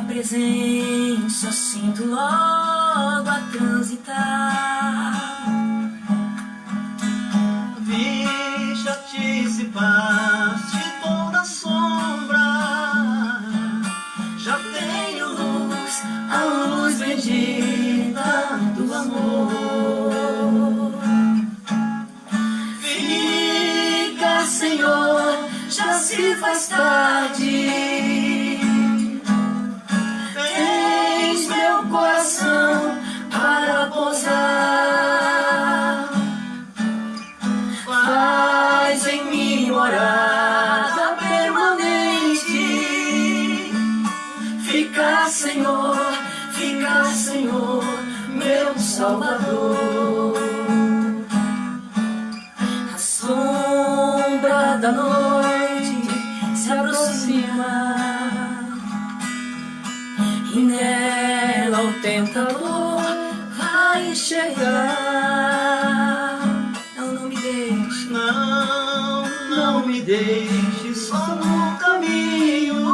tua presença sinto logo a transitar. Vi, já dissipaste toda a sombra, já tenho luz, A luz bendita do amor. Fica, Senhor, já se faz tarde. Tens meu coração para pousar. Faz em mim morada permanente. Fica, Senhor, meu Salvador. A sombra da noite se aproxima e nela o tentador vai chegar. Não me deixe, não me deixe só no caminho.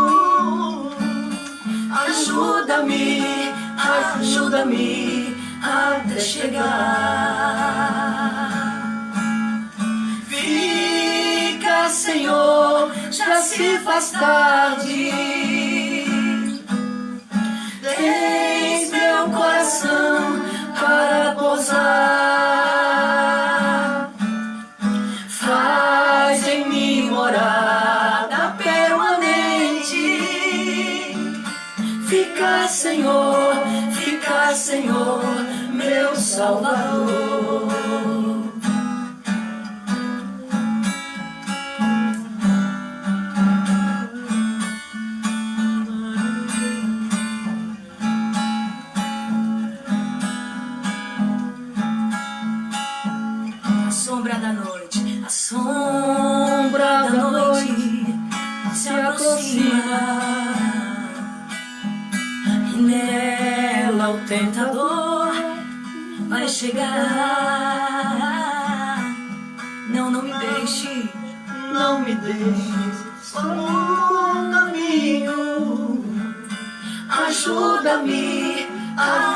Ajuda-me até chegar. Fica, Senhor, já se faz tarde. Tens meu coração para pousar. Faz em mim morada permanente. Fica, Senhor, meu Salvador. A sombra da noite se aproxima. E nela o tentador vai chegar. Não me deixe, só no caminho.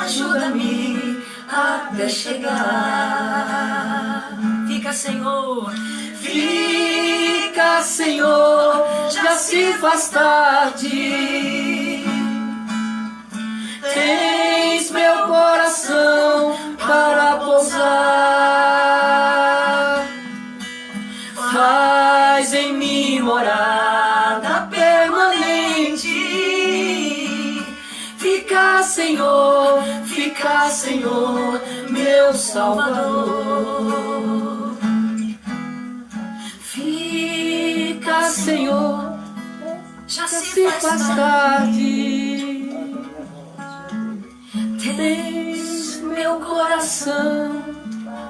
ajuda-me até chegar. Fica, Senhor, já se faz tarde. Tens meu coração para pousar. Faz em mim morada permanente. Fica, Senhor, meu Salvador. Fica, Senhor, já se faz tarde. Tens meu coração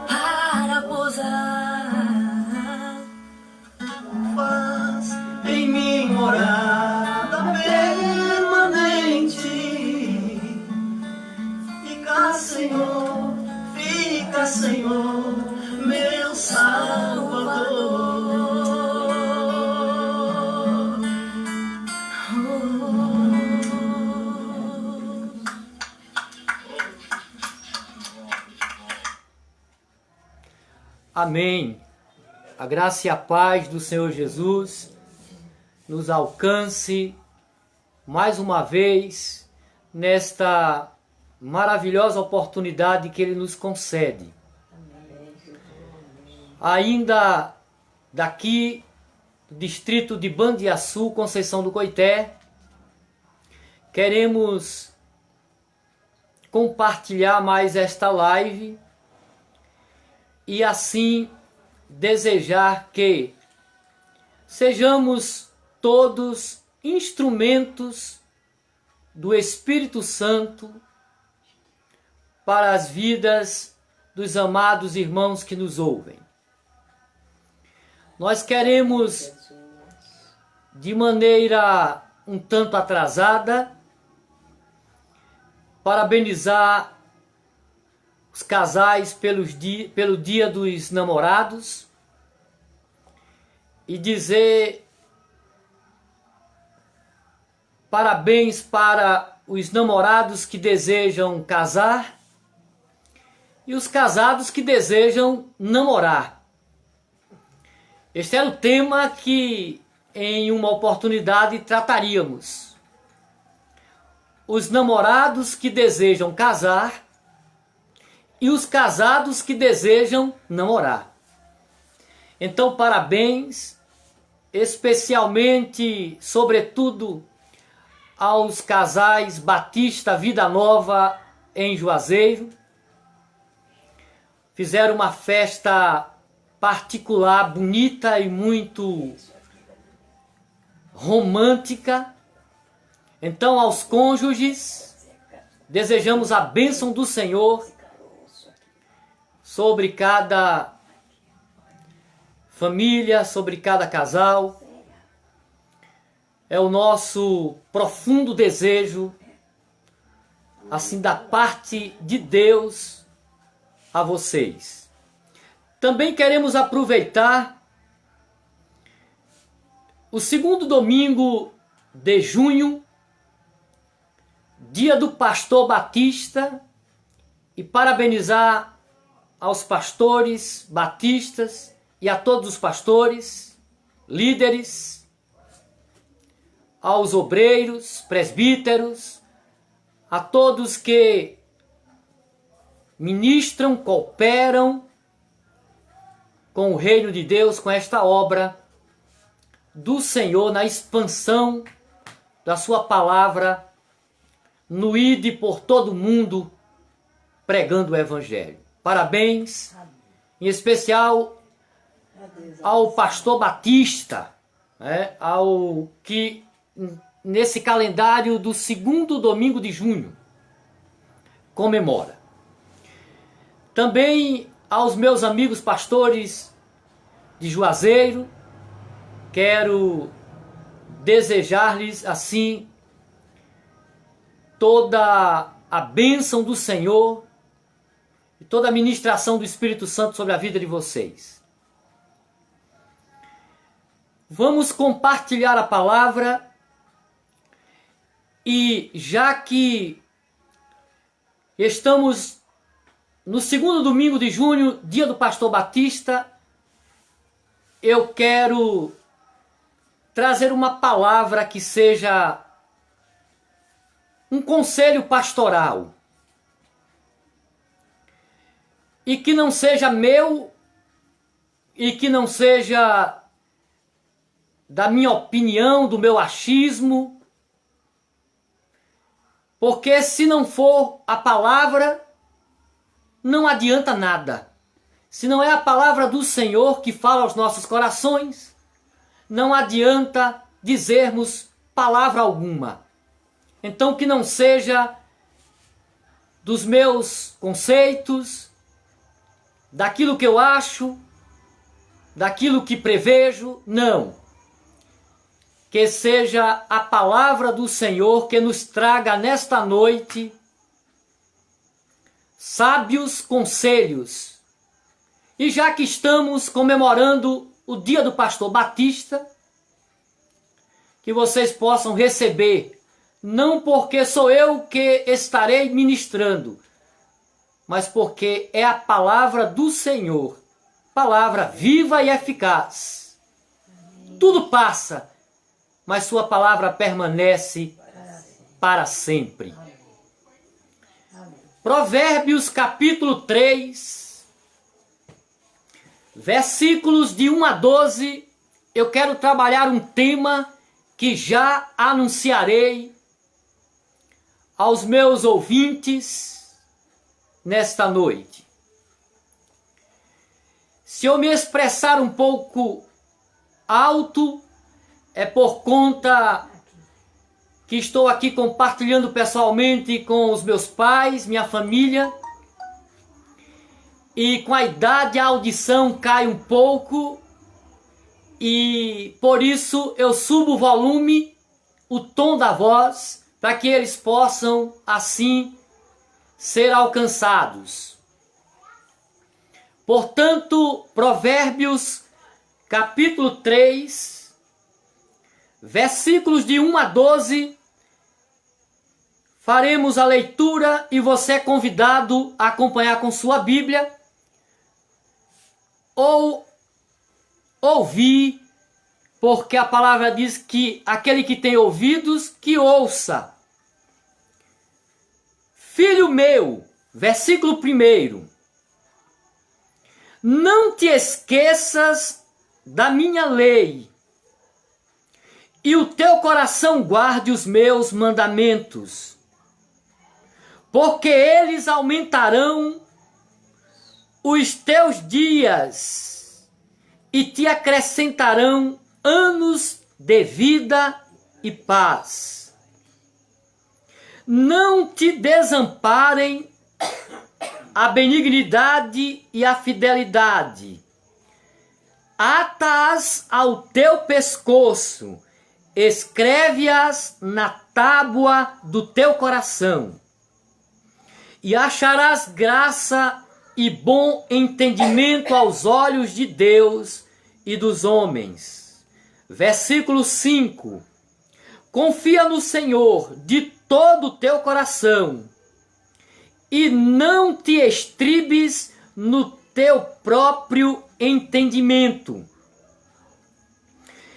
para pousar. Faz em mim morada permanente. Fica, Senhor, meu Salvador. Amém. A graça e a paz do Senhor Jesus nos alcance mais uma vez nesta maravilhosa oportunidade que Ele nos concede. Ainda daqui do distrito de Bandiaçu, Conceição do Coité, queremos compartilhar mais esta live e assim desejar que sejamos todos instrumentos do Espírito Santo para as vidas dos amados irmãos que nos ouvem. Nós queremos, de maneira um tanto atrasada, parabenizar os casais pelo Dia dos Namorados e dizer parabéns para os namorados que desejam casar e os casados que desejam namorar. Este era o tema que em uma oportunidade trataríamos. Os namorados que desejam casar e os casados que desejam namorar. Então, parabéns, especialmente, sobretudo, aos casais Batista Vida Nova em Juazeiro. Fizeram uma festa particular, bonita e muito romântica. Então, aos cônjuges, desejamos a bênção do Senhor sobre cada família, sobre cada casal. É o nosso profundo desejo, assim, da parte de Deus a vocês. Também queremos aproveitar o segundo domingo de junho, dia do pastor Batista, e parabenizar aos pastores batistas e a todos os pastores, líderes, aos obreiros, presbíteros, a todos que ministram, cooperam com o reino de Deus, com esta obra do Senhor na expansão da sua palavra, no ide por todo mundo pregando o evangelho. Parabéns, em especial ao pastor Batista, ao que nesse calendário do segundo domingo de junho comemora. Também aos meus amigos pastores de Juazeiro, quero desejar-lhes assim toda a bênção do Senhor e toda a ministração do Espírito Santo sobre a vida de vocês. Vamos compartilhar a palavra e já que estamos no segundo domingo de junho, dia do pastor Batista, eu quero trazer uma palavra que seja um conselho pastoral e que não seja meu e que não seja da minha opinião, do meu achismo, porque se não for a palavra, não adianta nada. Se não é a palavra do Senhor que fala aos nossos corações, não adianta dizermos palavra alguma. Então que não seja dos meus conceitos, daquilo que eu acho, daquilo que prevejo, não. Que seja a palavra do Senhor que nos traga nesta noite sábios conselhos. E já que estamos comemorando o dia do pastor Batista, que vocês possam receber, não porque sou eu que estarei ministrando, mas porque é a palavra do Senhor, palavra viva e eficaz. Tudo passa, mas sua palavra permanece para sempre. Provérbios capítulo 3, versículos de 1 a 12, eu quero trabalhar um tema que já anunciarei aos meus ouvintes nesta noite. Se eu me expressar um pouco alto, é por conta que estou aqui compartilhando pessoalmente com os meus pais, minha família, e com a idade a audição cai um pouco, e por isso eu subo o volume, o tom da voz, para que eles possam assim ser alcançados. Portanto, Provérbios capítulo 3, versículos de 1 a 12, faremos a leitura e você é convidado a acompanhar com sua Bíblia ou ouvir, porque a palavra diz que aquele que tem ouvidos, que ouça. Filho meu, versículo 1: não te esqueças da minha lei, e o teu coração guarde os meus mandamentos, porque eles aumentarão os teus dias e te acrescentarão anos de vida e paz. Não te desamparem a benignidade e a fidelidade. Ata-as ao teu pescoço, escreve-as na tábua do teu coração, e acharás graça e bom entendimento aos olhos de Deus e dos homens. Versículo 5: confia no Senhor de todo o teu coração, e não te estribes no teu próprio entendimento.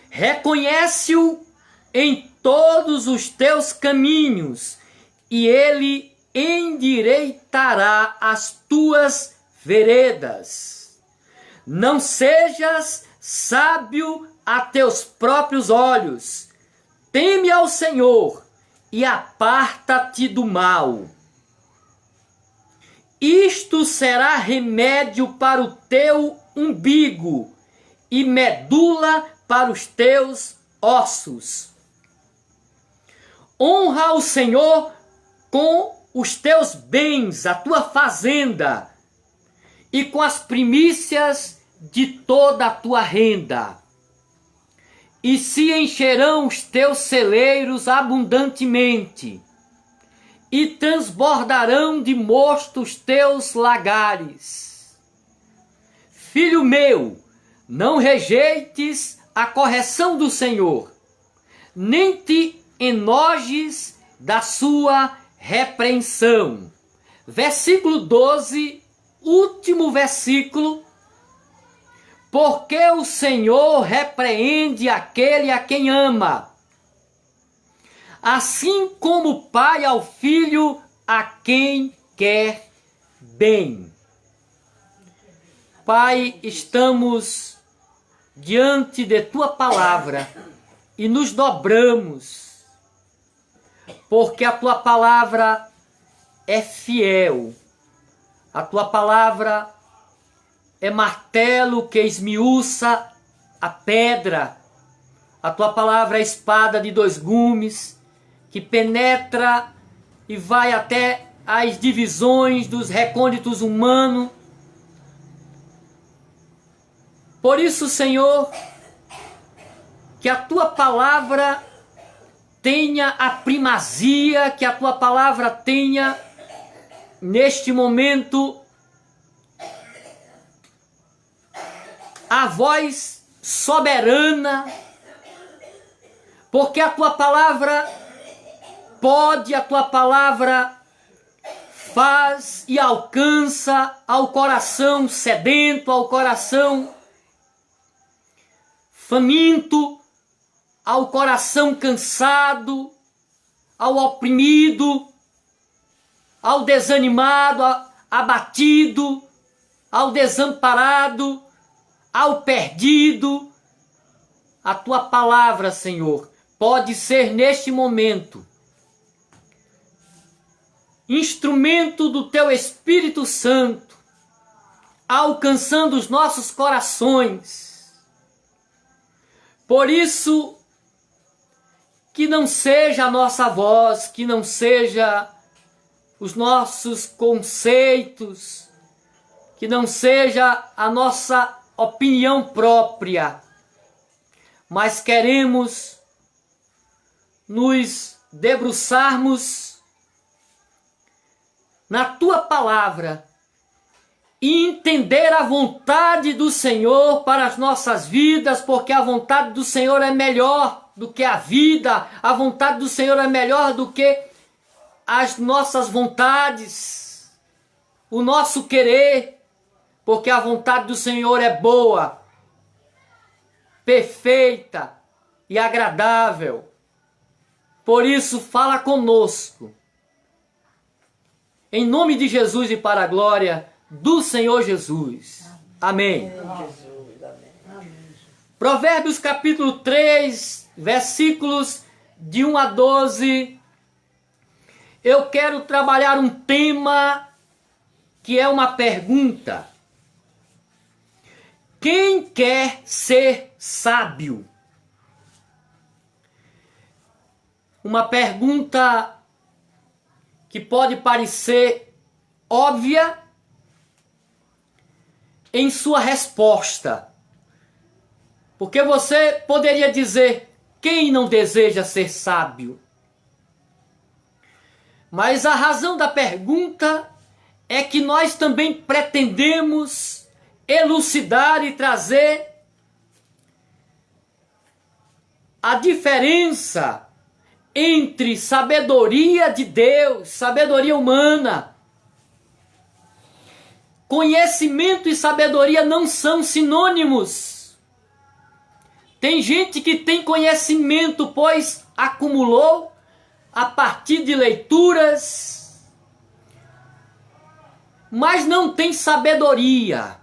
Reconhece-o em todos os teus caminhos, e ele endireitará as tuas veredas. Não sejas sábio a teus próprios olhos. Teme ao Senhor e aparta-te do mal. Isto será remédio para o teu umbigo e medula para os teus ossos. Honra o Senhor com os teus bens, a tua fazenda, e com as primícias de toda a tua renda. E se encherão os teus celeiros abundantemente, e transbordarão de mosto os teus lagares. Filho meu, não rejeites a correção do Senhor, nem te enojes da sua repreensão. Versículo 12, último versículo: porque o Senhor repreende aquele a quem ama, assim como o pai ao filho a quem quer bem. Pai, estamos diante de tua palavra e nos dobramos, porque a tua palavra é fiel, a tua palavra é martelo que esmiuça a pedra, a tua palavra é espada de dois gumes, que penetra e vai até as divisões dos recônditos humanos. Por isso, Senhor, que a tua palavra tenha a primazia, que a tua palavra tenha, neste momento, a voz soberana, porque a tua palavra pode, a tua palavra faz e alcança ao coração sedento, ao coração faminto, ao coração cansado, ao oprimido, ao desanimado, abatido, ao desamparado, ao perdido. A tua palavra, Senhor, pode ser neste momento instrumento do teu Espírito Santo, alcançando os nossos corações. Por isso, que não seja a nossa voz, que não seja os nossos conceitos, que não seja a nossa opinião própria, mas queremos nos debruçarmos na tua palavra e entender a vontade do Senhor para as nossas vidas, porque a vontade do Senhor é melhor do que a vida, a vontade do Senhor é melhor do que as nossas vontades, o nosso querer, porque a vontade do Senhor é boa, perfeita e agradável. Por isso, fala conosco. Em nome de Jesus e para a glória do Senhor Jesus. Amém. Provérbios capítulo 3, versículos de 1 a 12. Eu quero trabalhar um tema que é uma pergunta. Quem quer ser sábio? Uma pergunta que pode parecer óbvia em sua resposta. Porque você poderia dizer, quem não deseja ser sábio? Mas a razão da pergunta é que nós também pretendemos elucidar e trazer a diferença entre sabedoria de Deus, sabedoria humana. Conhecimento e sabedoria não são sinônimos. Tem gente que tem conhecimento, pois acumulou a partir de leituras, mas não tem sabedoria.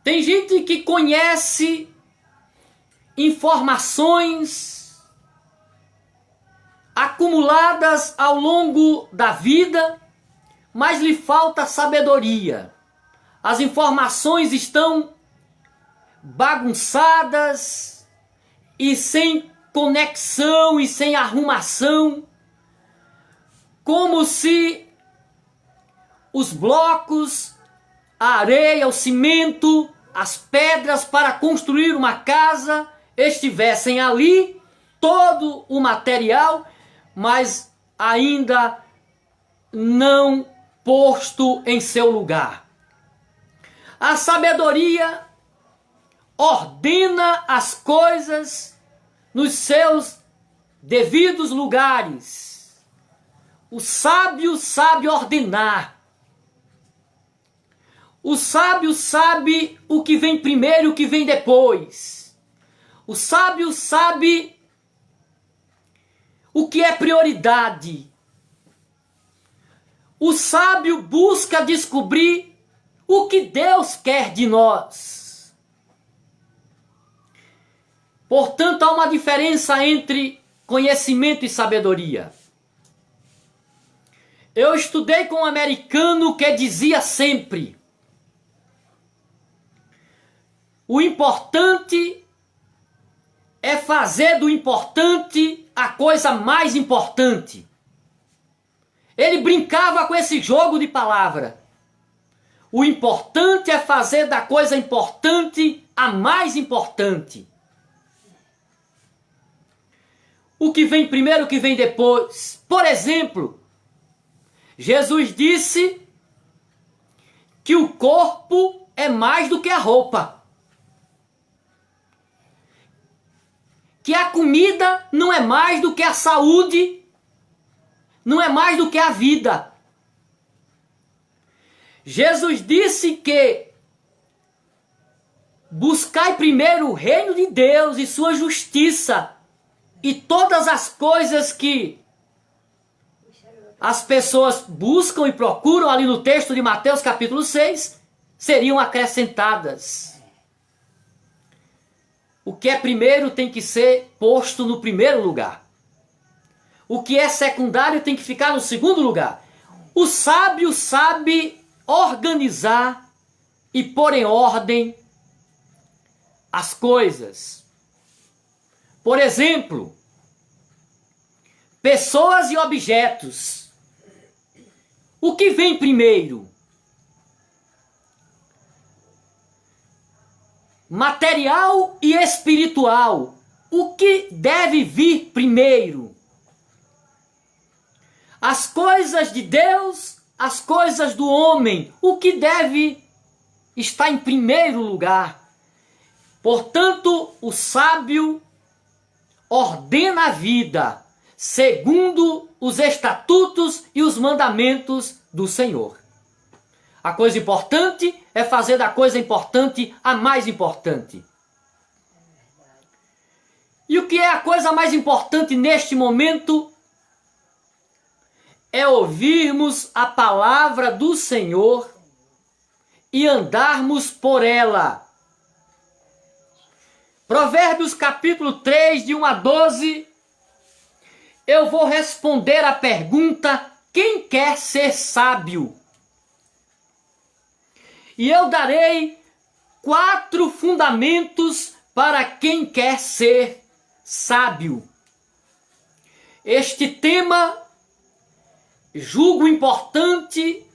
Tem gente que conhece informações acumuladas ao longo da vida, mas lhe falta sabedoria. As informações estão bagunçadas e sem conexão e sem arrumação, como se os blocos, a areia, o cimento, as pedras para construir uma casa estivessem ali, todo o material, mas ainda não posto em seu lugar. A sabedoria ordena as coisas nos seus devidos lugares. O sábio sabe ordenar. O sábio sabe o que vem primeiro e o que vem depois. O sábio sabe o que é prioridade. O sábio busca descobrir o que Deus quer de nós. Portanto, há uma diferença entre conhecimento e sabedoria. Eu estudei com um americano que dizia sempre: o importante é fazer do importante a coisa mais importante. Ele brincava com esse jogo de palavra. O importante é fazer da coisa importante a mais importante. O que vem primeiro, o que vem depois. Por exemplo, Jesus disse que o corpo é mais do que a roupa. Que a comida não é mais do que a saúde, não é mais do que a vida. Jesus disse que buscai primeiro o reino de Deus e sua justiça, e todas as coisas que as pessoas buscam e procuram ali no texto de Mateus capítulo 6 seriam acrescentadas. O que é primeiro tem que ser posto no primeiro lugar. O que é secundário tem que ficar no segundo lugar. O sábio sabe organizar e pôr em ordem as coisas. Por exemplo, pessoas e objetos. O que vem primeiro? Material e espiritual. O que deve vir primeiro? As coisas de Deus, as coisas do homem. O que deve estar em primeiro lugar? Portanto, o sábio ordena a vida, segundo os estatutos e os mandamentos do Senhor. A coisa importante é fazer da coisa importante a mais importante. E o que é a coisa mais importante neste momento? É ouvirmos a palavra do Senhor e andarmos por ela. Provérbios capítulo 3, de 1 a 12, eu vou responder a pergunta: quem quer ser sábio? E eu darei 4 fundamentos para quem quer ser sábio. Este tema julgo importante,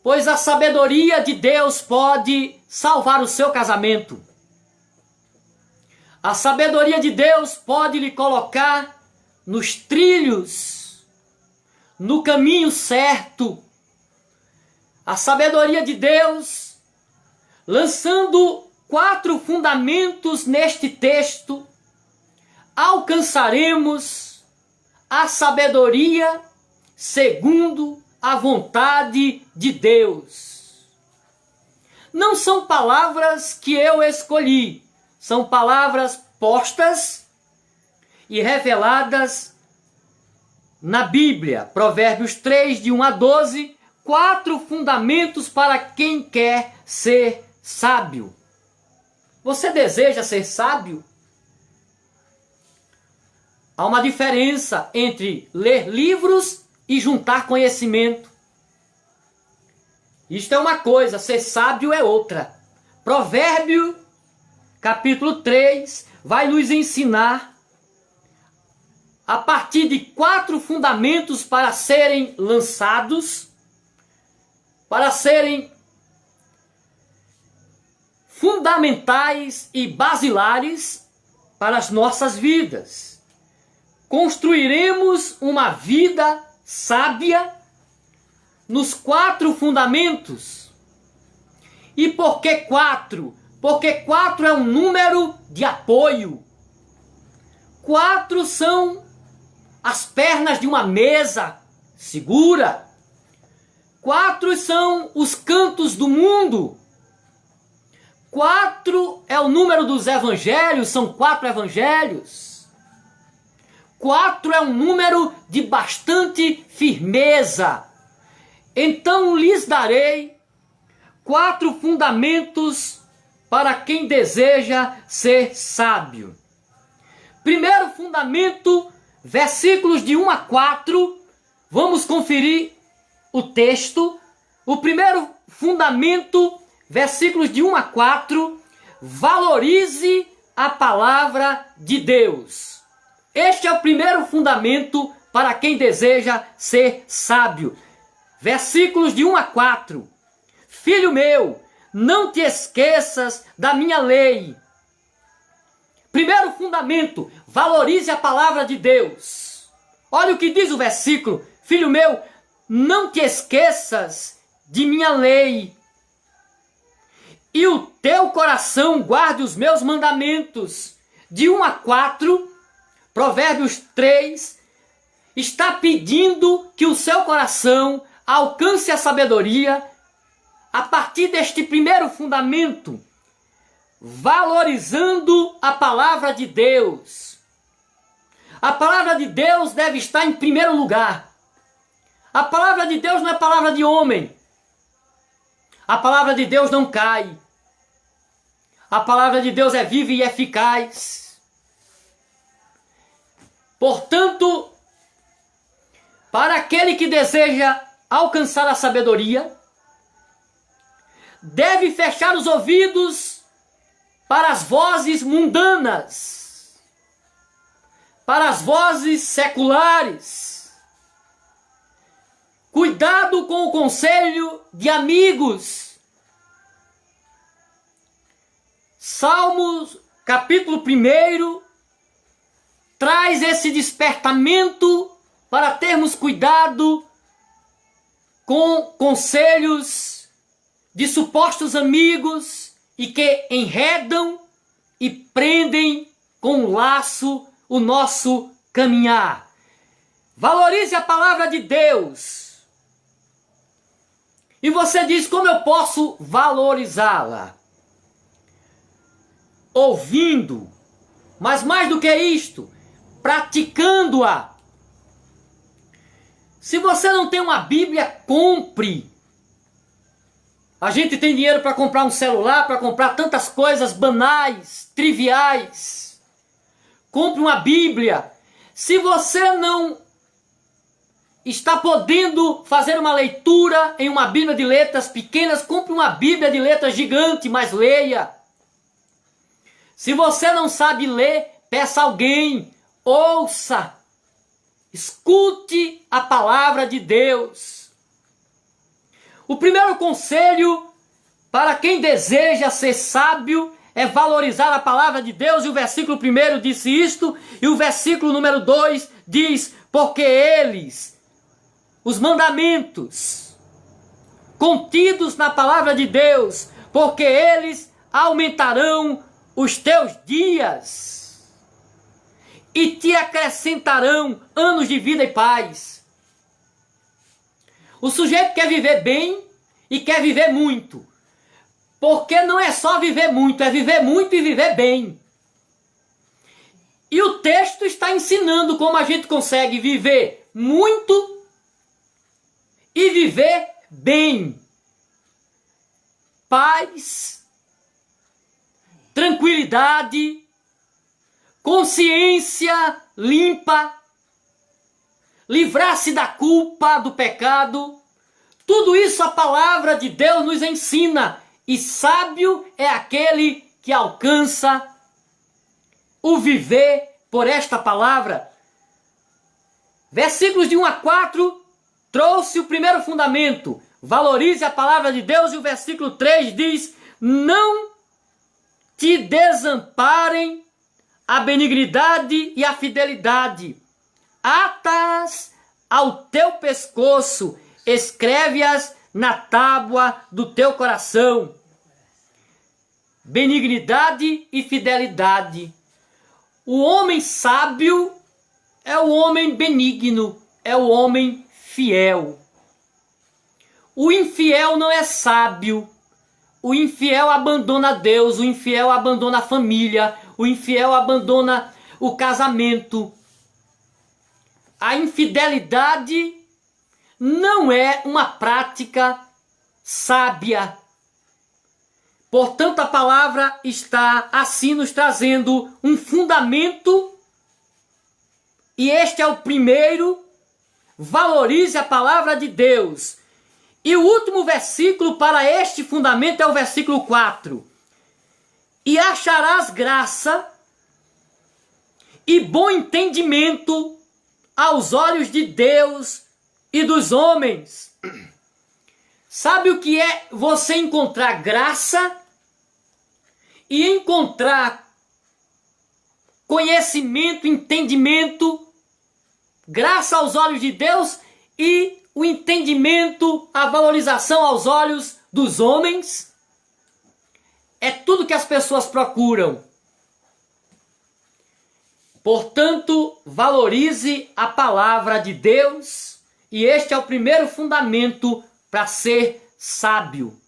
pois a sabedoria de Deus pode salvar o seu casamento. A sabedoria de Deus pode lhe colocar nos trilhos, no caminho certo. A sabedoria de Deus, lançando 4 fundamentos neste texto, alcançaremos a sabedoria segundo a vontade de Deus. Não são palavras que eu escolhi, são palavras postas e reveladas na Bíblia. Provérbios 3, de 1 a 12, 4 fundamentos para quem quer ser sábio. Você deseja ser sábio? Há uma diferença entre ler livros e juntar conhecimento. Isto é uma coisa, ser sábio é outra. Provérbio, capítulo 3, vai nos ensinar a partir de 4 fundamentos para serem lançados, para serem fundamentais e basilares para as nossas vidas. Construiremos uma vida sábia nos 4 fundamentos. E por que 4? Porque 4 é um número de apoio. 4 são as pernas de uma mesa segura. 4 são os cantos do mundo. 4 é o número dos evangelhos, são 4 evangelhos. 4 é um número de bastante firmeza. Então lhes darei 4 fundamentos para quem deseja ser sábio. Primeiro fundamento, versículos de 1 a 4. Vamos conferir o texto. O primeiro fundamento, versículos de 1 a 4. Valorize a palavra de Deus. Este é o primeiro fundamento para quem deseja ser sábio. Versículos de 1 a 4. Filho meu, não te esqueças da minha lei. Primeiro fundamento, valorize a palavra de Deus. Olha o que diz o versículo. Filho meu, não te esqueças de minha lei. E o teu coração guarde os meus mandamentos. De 1 a 4, Provérbios 3, está pedindo que o seu coração alcance a sabedoria a partir deste primeiro fundamento, valorizando a palavra de Deus. A palavra de Deus deve estar em primeiro lugar. A palavra de Deus não é palavra de homem. A palavra de Deus não cai. A palavra de Deus é viva e eficaz. Portanto, para aquele que deseja alcançar a sabedoria, deve fechar os ouvidos para as vozes mundanas, para as vozes seculares. Cuidado com o conselho de amigos. Salmos, capítulo 1, traz esse despertamento para termos cuidado com conselhos de supostos amigos e que enredam e prendem com um laço o nosso caminhar. Valorize a palavra de Deus. E você diz, como eu posso valorizá-la? Ouvindo, mas mais do que isto, praticando-a. Se você não tem uma Bíblia, compre. A gente tem dinheiro para comprar um celular, para comprar tantas coisas banais, triviais. Compre uma Bíblia. Se você não está podendo fazer uma leitura em uma Bíblia de letras pequenas, compre uma Bíblia de letras gigante, mas leia. Se você não sabe ler, peça a alguém, ouça, escute a palavra de Deus. O primeiro conselho para quem deseja ser sábio é valorizar a palavra de Deus, e o versículo 1 disse isto, e o versículo número 2 diz, porque eles, os mandamentos contidos na palavra de Deus, porque eles aumentarão os teus dias e te acrescentarão anos de vida e paz. O sujeito quer viver bem e quer viver muito. Porque não é só viver muito, é viver muito e viver bem. E o texto está ensinando como a gente consegue viver muito e viver bem. Paz, tranquilidade, consciência limpa, livrar-se da culpa, do pecado. Tudo isso a palavra de Deus nos ensina. E sábio é aquele que alcança o viver por esta palavra. Versículos de 1 a 4 trouxe o primeiro fundamento. Valorize a palavra de Deus. E o versículo 3 diz, não te desamparem a benignidade e a fidelidade. Ata-as ao teu pescoço, escreve-as na tábua do teu coração. Benignidade e fidelidade. O homem sábio é o homem benigno, é o homem fiel. O infiel não é sábio. O infiel abandona Deus, o infiel abandona a família, o infiel abandona o casamento. A infidelidade não é uma prática sábia. Portanto, a palavra está assim nos trazendo um fundamento, e este é o primeiro. Valorize a palavra de Deus. E o último versículo para este fundamento é o versículo 4. E acharás graça e bom entendimento aos olhos de Deus e dos homens. Sabe o que é você encontrar graça e encontrar conhecimento, entendimento, graça aos olhos de Deus e o entendimento, a valorização aos olhos dos homens? É tudo que as pessoas procuram. Portanto, valorize a palavra de Deus, e este é o primeiro fundamento para ser sábio.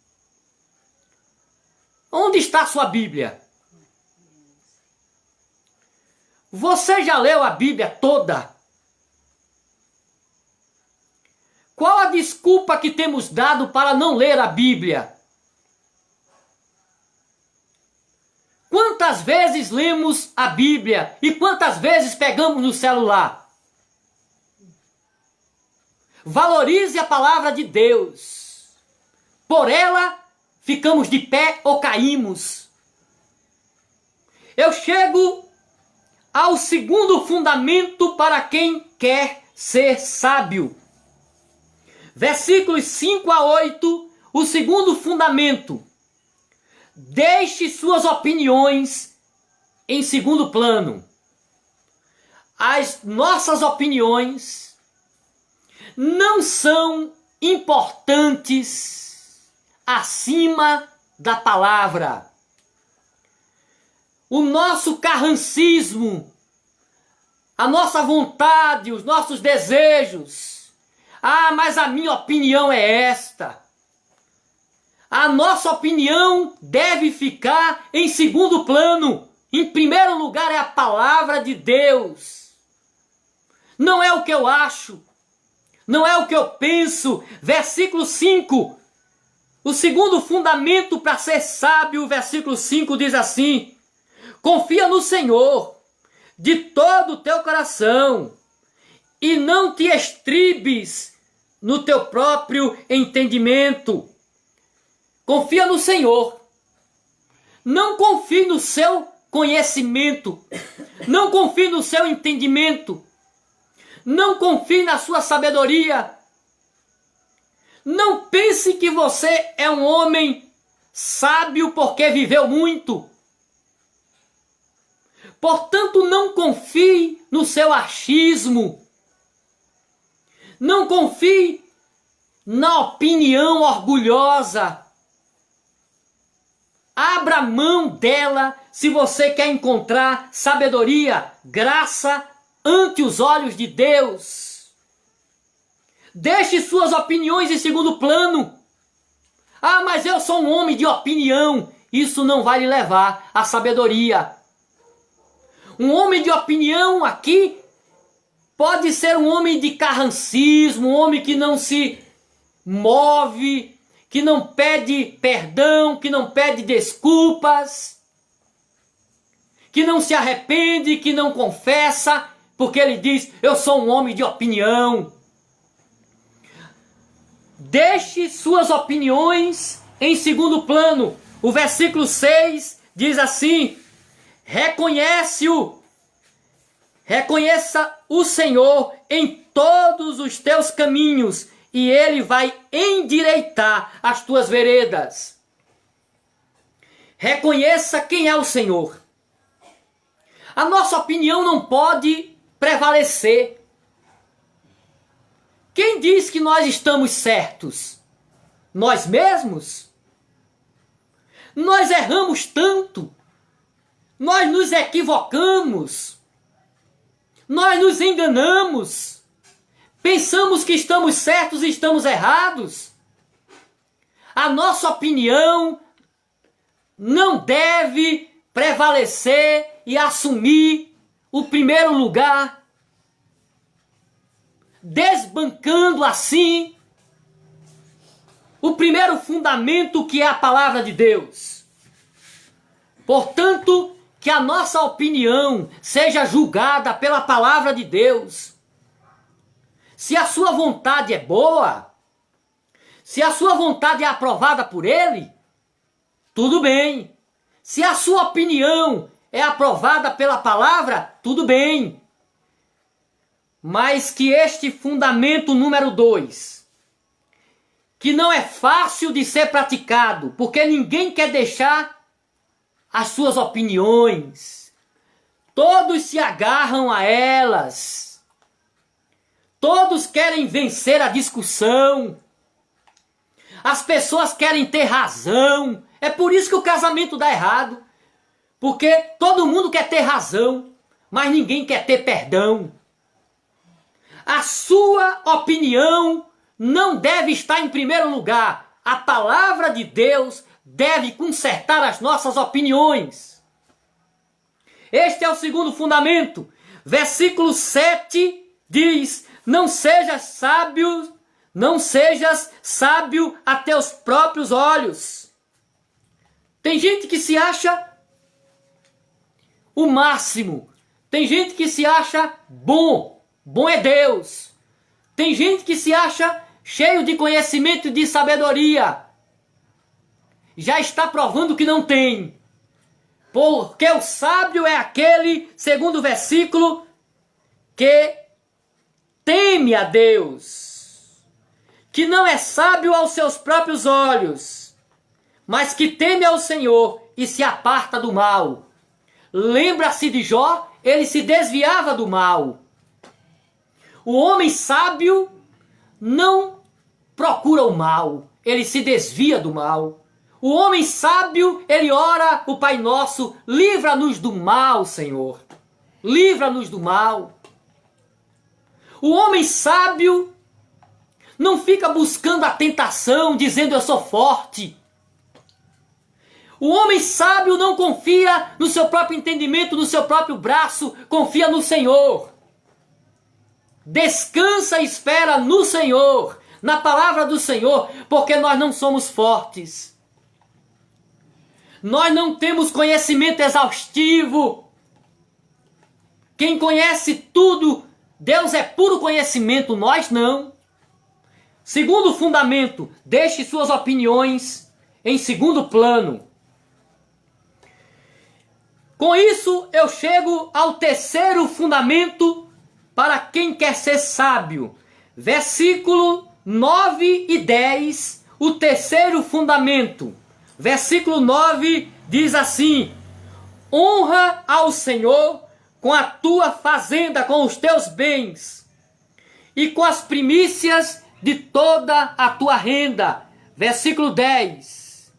Onde está a sua Bíblia? Você já leu a Bíblia toda? Qual a desculpa que temos dado para não ler a Bíblia? Quantas vezes lemos a Bíblia e quantas vezes pegamos no celular? Valorize a palavra de Deus. Por ela, ficamos de pé ou caímos. Eu chego ao segundo fundamento para quem quer ser sábio. Versículos 5 a 8, o segundo fundamento. Deixe suas opiniões em segundo plano. As nossas opiniões não são importantes acima da palavra. O nosso carrancismo, a nossa vontade, os nossos desejos. Ah, mas a minha opinião é esta. A nossa opinião deve ficar em segundo plano. Em primeiro lugar é a palavra de Deus. Não é o que eu acho. Não é o que eu penso. Versículo 5. O segundo fundamento para ser sábio, o versículo 5 diz assim: confia no Senhor de todo o teu coração e não te estribes no teu próprio entendimento. Confia no Senhor. Não confie no seu conhecimento. Não confie no seu entendimento. Não confie na sua sabedoria. Não pense que você é um homem sábio porque viveu muito. Portanto, não confie no seu achismo. Não confie na opinião orgulhosa. Abra mão dela se você quer encontrar sabedoria, graça ante os olhos de Deus. Deixe suas opiniões em segundo plano. Ah, mas eu sou um homem de opinião. Isso não vai lhe levar à sabedoria. Um homem de opinião aqui pode ser um homem de carrancismo, um homem que não se move, que não pede perdão, que não pede desculpas, que não se arrepende, que não confessa, porque ele diz, eu sou um homem de opinião. Deixe suas opiniões em segundo plano. O versículo 6 diz assim: reconheça o Senhor em todos os teus caminhos, e Ele vai endireitar as tuas veredas. Reconheça quem é o Senhor. A nossa opinião não pode prevalecer. Quem diz que nós estamos certos? Nós mesmos? Nós erramos tanto. Nós nos equivocamos. Nós nos enganamos. Pensamos que estamos certos e estamos errados. A nossa opinião não deve prevalecer e assumir o primeiro lugar, desbancando assim o primeiro fundamento, que é a palavra de Deus. Portanto, que a nossa opinião seja julgada pela palavra de Deus. Se a sua vontade é boa, se a sua vontade é aprovada por Ele, tudo bem. Se a sua opinião é aprovada pela palavra, tudo bem. Mas que este fundamento número 2, que não é fácil de ser praticado, porque ninguém quer deixar as suas opiniões. Todos se agarram a elas. Todos querem vencer a discussão. As pessoas querem ter razão. É por isso que o casamento dá errado. Porque todo mundo quer ter razão, mas ninguém quer ter perdão. A sua opinião não deve estar em primeiro lugar. A palavra de Deus deve consertar as nossas opiniões. Este é o segundo fundamento. Versículo 7 diz: não sejas sábio a teus próprios olhos. Tem gente que se acha o máximo. Tem gente que se acha bom. Bom é Deus. Tem gente que se acha cheio de conhecimento e de sabedoria. Já está provando que não tem. Porque o sábio é aquele, segundo o versículo, que teme a Deus. Que não é sábio aos seus próprios olhos, mas que teme ao Senhor e se aparta do mal. Lembra-se de Jó? Ele se desviava do mal. O homem sábio não procura o mal, ele se desvia do mal. O homem sábio, ele ora o Pai Nosso: livra-nos do mal, Senhor. Livra-nos do mal. O homem sábio não fica buscando a tentação, dizendo eu sou forte. O homem sábio não confia no seu próprio entendimento, no seu próprio braço, confia no Senhor. Descansa e espera no Senhor, na palavra do Senhor, porque nós não somos fortes. Nós não temos conhecimento exaustivo. Quem conhece tudo, Deus é puro conhecimento, nós não. Segundo fundamento, deixe suas opiniões em segundo plano. Com isso, eu chego ao terceiro fundamento para quem quer ser sábio. Versículo 9 e 10, o terceiro fundamento. Versículo 9 diz assim: honra ao Senhor com a tua fazenda, com os teus bens, e com as primícias de toda a tua renda. Versículo 10.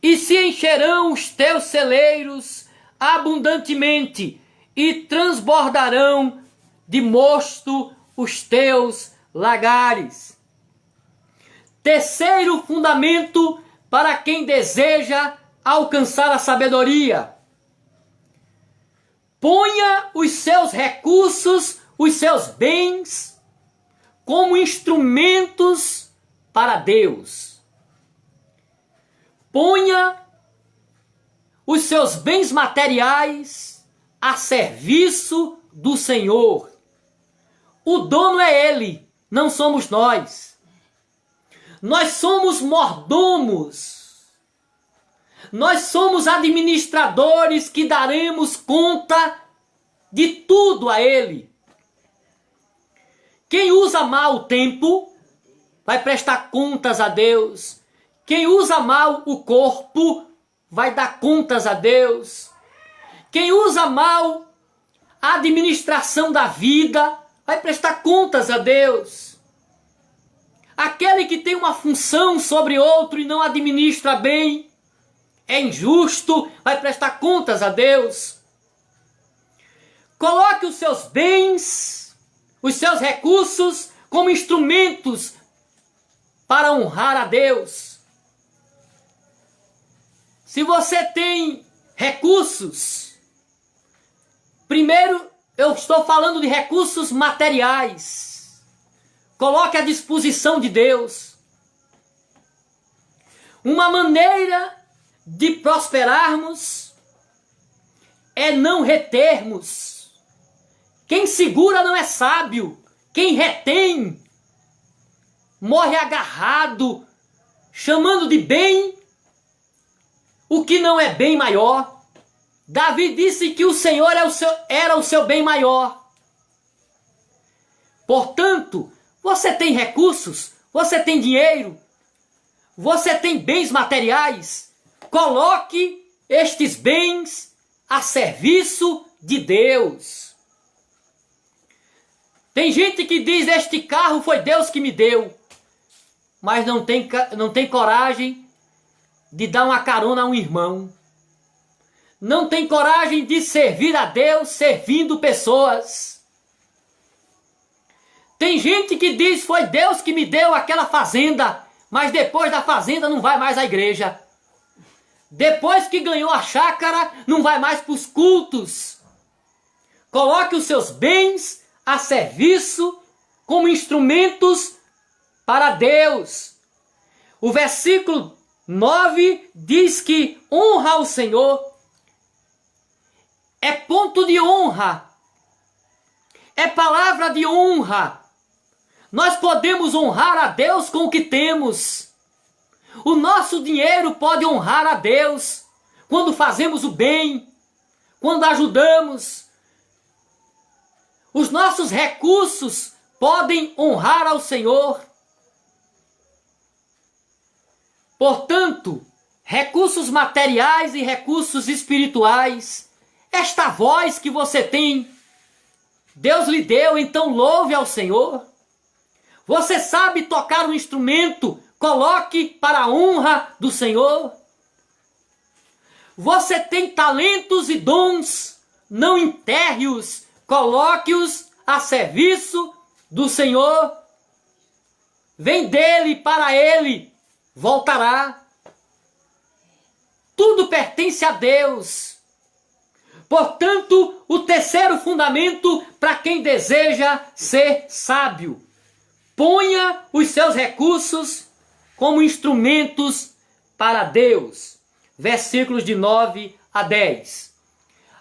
E se encherão os teus celeiros abundantemente, e transbordarão de mosto os teus lagares. Terceiro fundamento para quem deseja alcançar a sabedoria. Ponha os seus recursos, os seus bens, como instrumentos para Deus. Ponha os seus bens materiais a serviço do Senhor. O dono é Ele, não somos nós. Nós somos mordomos. Nós somos administradores que daremos conta de tudo a Ele. Quem usa mal o tempo vai prestar contas a Deus. Quem usa mal o corpo vai dar contas a Deus. Quem usa mal a administração da vida vai prestar contas a Deus. Aquele que tem uma função sobre outro e não administra bem, é injusto, vai prestar contas a Deus. Coloque os seus bens, os seus recursos como instrumentos para honrar a Deus. Se você tem recursos, primeiro eu estou falando de recursos materiais. Coloque à disposição de Deus. Uma maneira de prosperarmos é não retermos. Quem segura não é sábio. Quem retém morre agarrado, chamando de bem o que não é bem maior. Davi disse que o Senhor era o seu bem maior. Portanto, você tem recursos, você tem dinheiro, você tem bens materiais. Coloque estes bens a serviço de Deus. Tem gente que diz: este carro foi Deus que me deu, mas não tem coragem de dar uma carona a um irmão. Não tem coragem de servir a Deus servindo pessoas. Tem gente que diz: foi Deus que me deu aquela fazenda, mas depois da fazenda não vai mais à igreja. Depois que ganhou a chácara, não vai mais para os cultos. Coloque os seus bens a serviço como instrumentos para Deus. O versículo 9 diz que honra ao Senhor é ponto de honra, é palavra de honra. Nós podemos honrar a Deus com o que temos. O nosso dinheiro pode honrar a Deus quando fazemos o bem, quando ajudamos. Os nossos recursos podem honrar ao Senhor. Portanto, recursos materiais e recursos espirituais, esta voz que você tem, Deus lhe deu, então louve ao Senhor. Você sabe tocar um instrumento, coloque para a honra do Senhor. Você tem talentos e dons, não enterre-os, coloque-os a serviço do Senhor vem dele, para ele voltará. Tudo pertence a Deus. Portanto, o terceiro fundamento para quem deseja ser sábio: ponha os seus recursos como instrumentos para Deus. Versículos de 9 a 10.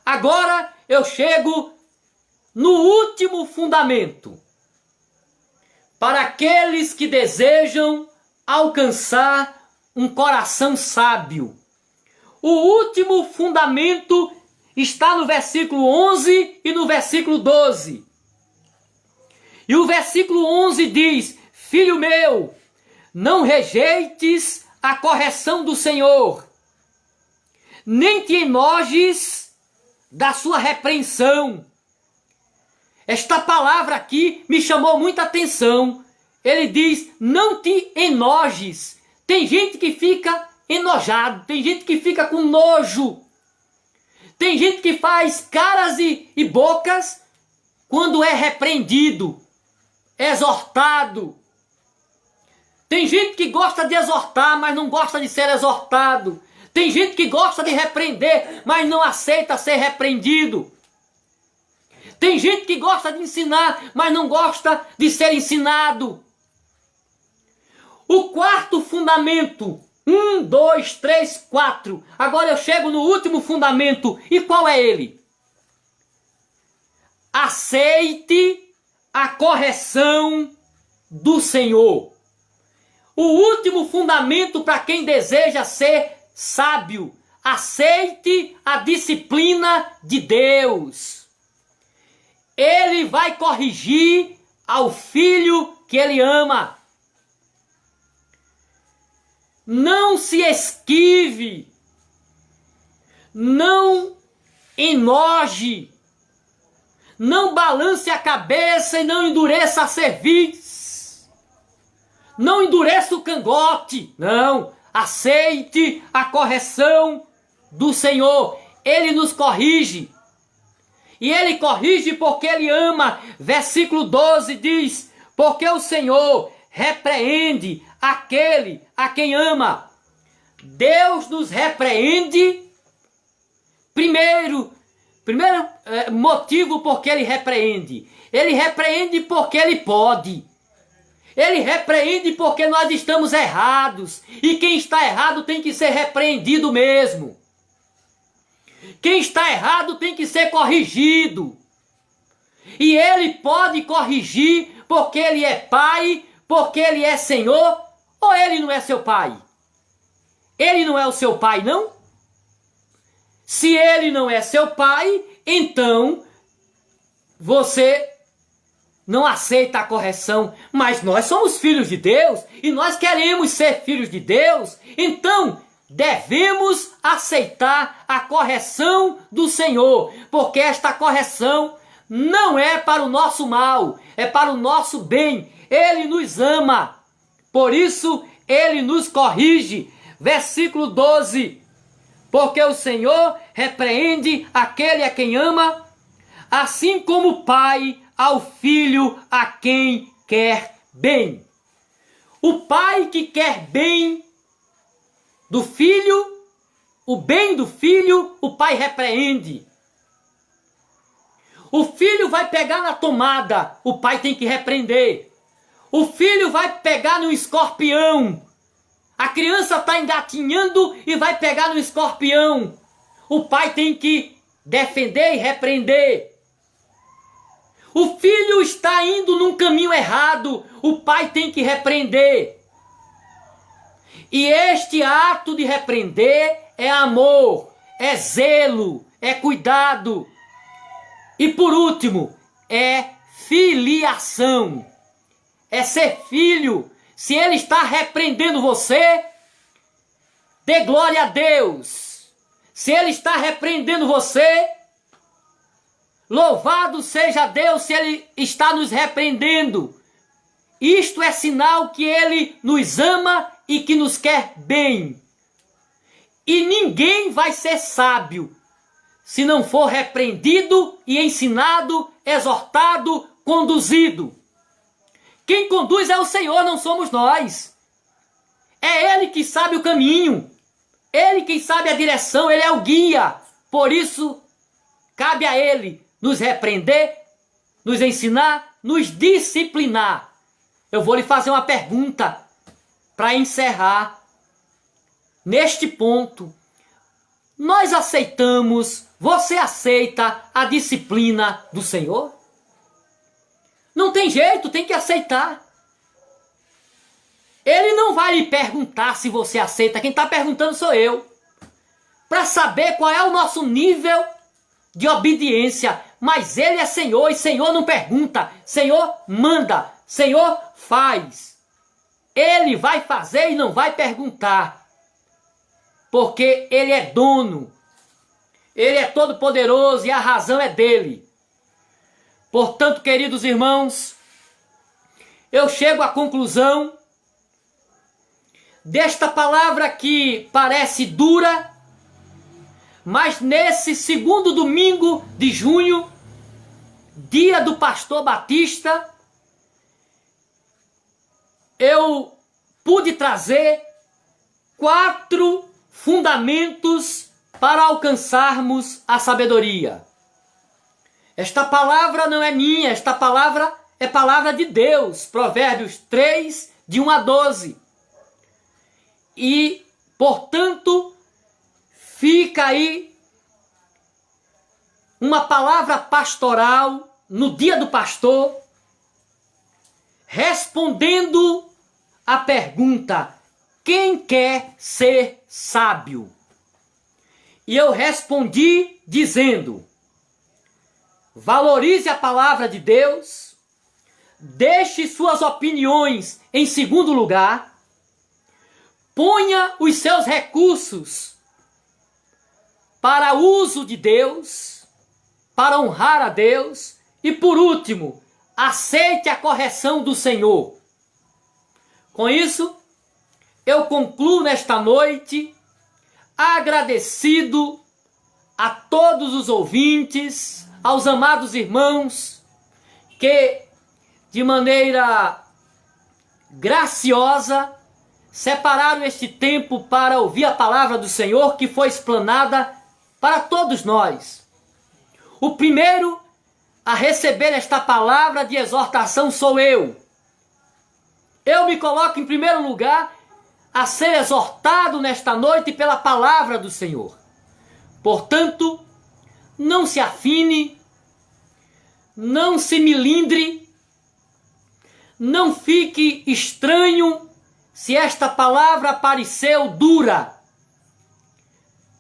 Agora eu chego no último fundamento. Para aqueles que desejam alcançar um coração sábio. O último fundamento está no versículo 11 e no versículo 12. E o versículo 11 diz: Filho meu, não rejeites a correção do Senhor, nem te enojes da sua repreensão. Esta palavra aqui me chamou muita atenção. Ele diz: não te enojes. Tem gente que fica enojado, tem gente que fica com nojo, tem gente que faz caras e bocas quando é repreendido, exortado. Tem gente que gosta de exortar, mas não gosta de ser exortado. Tem gente que gosta de repreender, mas não aceita ser repreendido. Tem gente que gosta de ensinar, mas não gosta de ser ensinado. O quarto fundamento, 1, 2, 3, 4. Agora eu chego no último fundamento. E qual é ele? Aceite a correção do Senhor. O último fundamento para quem deseja ser sábio: aceite a disciplina de Deus. Ele vai corrigir ao filho que ele ama. Não se esquive, não enoje, não balance a cabeça e não endureça a cerviz, não endureça o cangote, não, aceite a correção do Senhor. Ele nos corrige, e Ele corrige porque Ele ama. Versículo 12 diz: porque o Senhor repreende aquele a quem ama. Deus nos repreende. Primeiro motivo porque Ele repreende. Ele repreende porque Ele pode. Ele repreende porque nós estamos errados. E quem está errado tem que ser repreendido mesmo. Quem está errado tem que ser corrigido. E Ele pode corrigir porque Ele é Pai, porque Ele é Senhor. Ou Ele não é seu Pai? Ele não é o seu Pai, não? Se Ele não é seu Pai, então você não aceita a correção. Mas nós somos filhos de Deus e nós queremos ser filhos de Deus. Então devemos aceitar a correção do Senhor, porque esta correção não é para o nosso mal, é para o nosso bem. Ele nos ama, por isso Ele nos corrige. Versículo 12: porque o Senhor repreende aquele a quem ama, assim como o Pai ao filho a quem quer bem. O Pai que quer bem do filho, o bem do filho, o Pai repreende. O filho vai pegar na tomada, o pai tem que repreender. O filho vai pegar no escorpião. A criança está engatinhando e vai pegar no escorpião. O pai tem que defender e repreender. O filho está indo num caminho errado, o pai tem que repreender. E este ato de repreender é amor, é zelo, é cuidado. E por último, é filiação. É ser filho. Se ele está repreendendo você, dê glória a Deus. Se ele está repreendendo você, louvado seja Deus se ele está nos repreendendo. Isto é sinal que ele nos ama e que nos quer bem. E ninguém vai ser sábio se não for repreendido e ensinado, exortado, conduzido. Quem conduz é o Senhor, não somos nós. É Ele que sabe o caminho. Ele quem sabe a direção, Ele é o guia. Por isso, cabe a Ele nos repreender, nos ensinar, nos disciplinar. Eu vou lhe fazer uma pergunta para encerrar. Neste ponto, nós aceitamos, você aceita a disciplina do Senhor? Não tem jeito, tem que aceitar. Ele não vai lhe perguntar se você aceita, quem está perguntando sou eu. Para saber qual é o nosso nível de obediência. Mas Ele é Senhor e Senhor não pergunta, Senhor manda, Senhor faz. Ele vai fazer e não vai perguntar. Porque Ele é dono. Ele é todo poderoso e a razão é dele. Portanto, queridos irmãos, eu chego à conclusão desta palavra que parece dura, mas nesse segundo domingo de junho, dia do pastor Batista, eu pude trazer 4 fundamentos para alcançarmos a sabedoria. Esta palavra não é minha, esta palavra é palavra de Deus. Provérbios 3, de 1 a 12. E, portanto, fica aí uma palavra pastoral no dia do pastor, respondendo a pergunta: quem quer ser sábio? E eu respondi dizendo: valorize a palavra de Deus, deixe suas opiniões em segundo lugar, ponha os seus recursos para uso de Deus, para honrar a Deus, e por último, aceite a correção do Senhor. Com isso, eu concluo nesta noite agradecido a todos os ouvintes, aos amados irmãos que de maneira graciosa separaram este tempo para ouvir a palavra do Senhor, que foi explanada para todos nós. O primeiro a receber esta palavra de exortação sou eu. Eu me coloco em primeiro lugar a ser exortado nesta noite pela palavra do Senhor. Portanto, não se afine, não se milindre, não fique estranho se esta palavra pareceu dura.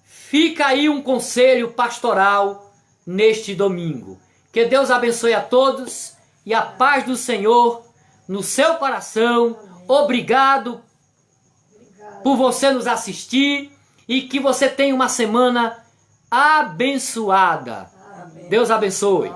Fica aí um conselho pastoral neste domingo. Que Deus abençoe a todos e a paz do Senhor no seu coração. Obrigado por você nos assistir e que você tenha uma semana abençoada. Deus abençoe.